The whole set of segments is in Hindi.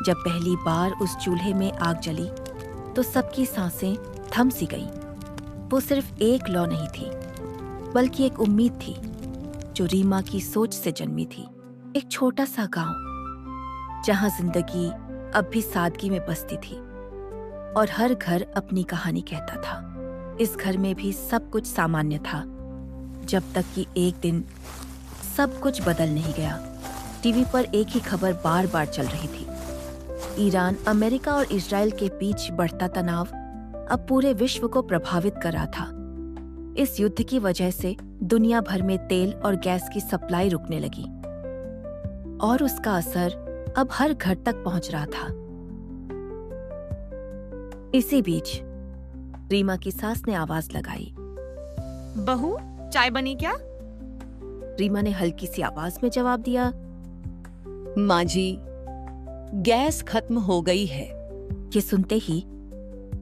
जब पहली बार उस चूल्हे में आग जली तो सबकी सांसें थम सी गईं। वो सिर्फ एक लौ नहीं थी, बल्कि एक उम्मीद थी जो रीमा की सोच से जन्मी थी। एक छोटा सा गांव जहां जिंदगी अब भी सादगी में बसती थी और हर घर अपनी कहानी कहता था। इस घर में भी सब कुछ सामान्य था, जब तक कि एक दिन सब कुछ बदल नहीं गया। टीवी पर एक ही खबर बार बार चल रही थी। ईरान, अमेरिका और इजराइल के बीच बढ़ता तनाव अब पूरे विश्व को प्रभावित कर रहा था। इस युद्ध की वजह से दुनिया भर में तेल और गैस की सप्लाई रुकने लगी और उसका असर अब हर घर तक पहुंच रहा था। इसी बीच रीमा की सास ने आवाज लगाई, बहू, चाय बनी क्या? रीमा ने हल्की सी आवाज में जवाब दिया, माँ जी, गैस खत्म हो गई है। ये सुनते ही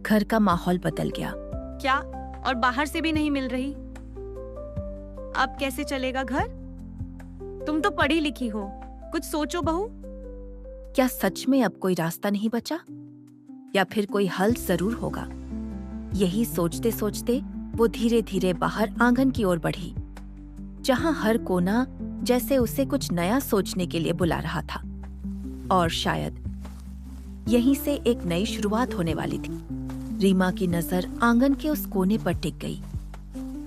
घर का माहौल बदल गया। क्या? और बाहर से भी नहीं मिल रही? अब कैसे चलेगा घर? तुम तो पढ़ी लिखी हो, कुछ सोचो बहू। क्या सच में अब कोई रास्ता नहीं बचा, या फिर कोई हल जरूर होगा? यही सोचते सोचते वो धीरे धीरे बाहर आंगन की ओर बढ़ी, जहां हर कोना जैसे उसे कुछ नया सोचने के लिए बुला रहा था। और शायद यहीं से एक नई शुरुआत होने वाली थी। रीमा की नजर आंगन के उस कोने पर टिक गई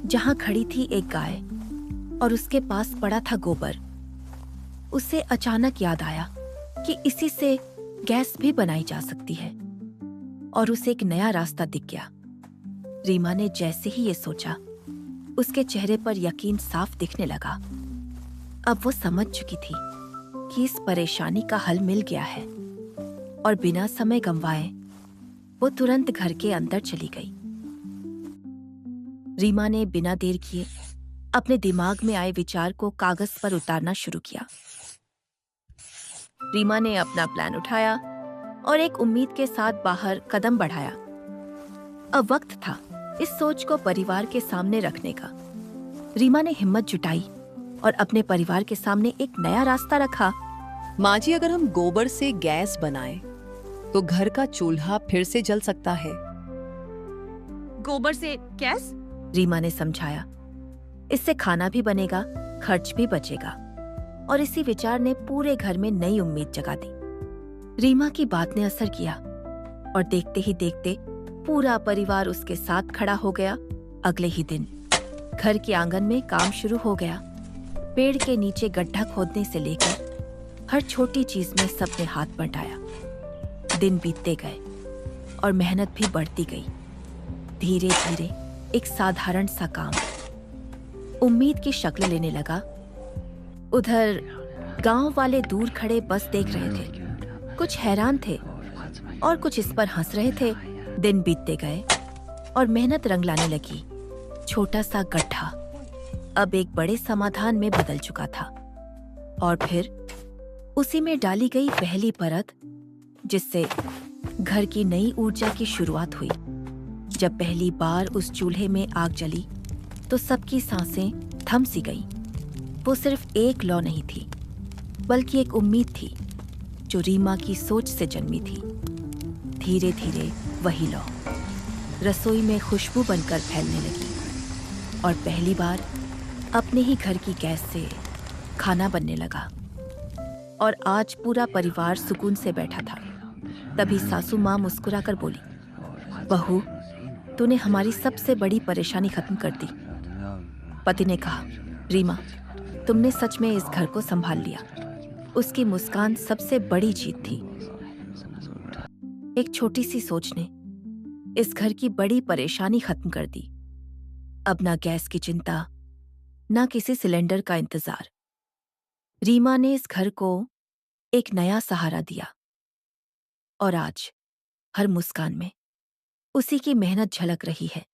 जहां खड़ी थी एक गाय और उसके पास पड़ा था गोबर। उसे अचानक याद आया कि इसी से गैस भी बनाई जा सकती है और उसे एक नया रास्ता दिख गया। रीमा ने जैसे ही ये सोचा, उसके चेहरे पर यकीन साफ दिखने लगा। अब वो समझ चुकी थी कि इस परेशानी का हल मिल गया है और बिना समय गंवाए वो तुरंत घर के अंदर चली गई। रीमा ने बिना देर किए अपने दिमाग में आए विचार को कागज पर उतारना शुरू किया। रीमा ने अपना प्लान उठाया और एक उम्मीद के साथ बाहर कदम बढ़ाया। अब वक्त था इस सोच को परिवार के सामने रखने का। रीमा ने हिम्मत जुटाई और अपने परिवार के सामने एक नया रास्ता रखा। माँ जी, अगर हम गोबर से गैस बनाएं, तो घर का चूल्हा फिर से जल सकता है। गोबर से गैस? रीमा ने समझाया, इससे खाना भी बनेगा, खर्च भी बचेगा। और इसी विचार ने पूरे घर में नई उम्मीद जगा दी। रीमा की बात ने असर किया और देखते ही देखते पूरा परिवार उसके साथ खड़ा हो गया। अगले ही दिन घर के आंगन में काम शुरू हो गया। पेड़ के नीचे गड्ढा खोदने से लेकर हर छोटी चीज में सबने हाथ बंटाया। दिन बीतते गए और मेहनत भी बढ़ती गई। धीरे धीरे एक साधारण सा काम उम्मीद की शक्ल लेने लगा। उधर गांव वाले दूर खड़े बस देख रहे थे, कुछ हैरान थे और कुछ इस पर हंस रहे थे। दिन बीतते गए और मेहनत रंग लाने लगी। छोटा सा गड्ढा अब एक बड़े समाधान में बदल चुका था और फिर उसी में डाली गई पहली परत, जिससे घर की नई ऊर्जा की शुरुआत हुई। जब पहली बार उस चूल्हे में आग जली तो सबकी सांसें थम सी गईं। वो सिर्फ एक लौ नहीं थी, बल्कि एक उम्मीद थी जो रीमा की सोच से जन्मी थी। धीरे धीरे वही लौ रसोई में खुशबू बनकर फैलने लगी और पहली बार अपने ही घर की गैस से खाना बनने लगा। और आज पूरा परिवार सुकून से बैठा था। तभी सासू माँ मुस्कुराकर बोली, बहू, तूने हमारी सबसे बड़ी परेशानी खत्म कर दी। पति ने कहा, रीमा, तुमने सच में इस घर को संभाल लिया। उसकी मुस्कान सबसे बड़ी जीत थी। एक छोटी सी सोच ने इस घर की बड़ी परेशानी खत्म कर दी। अब ना गैस की चिंता, ना किसी सिलेंडर का इंतजार। रीमा ने इस घर को एक नया सहारा दिया और आज हर मुस्कान में उसी की मेहनत झलक रही है।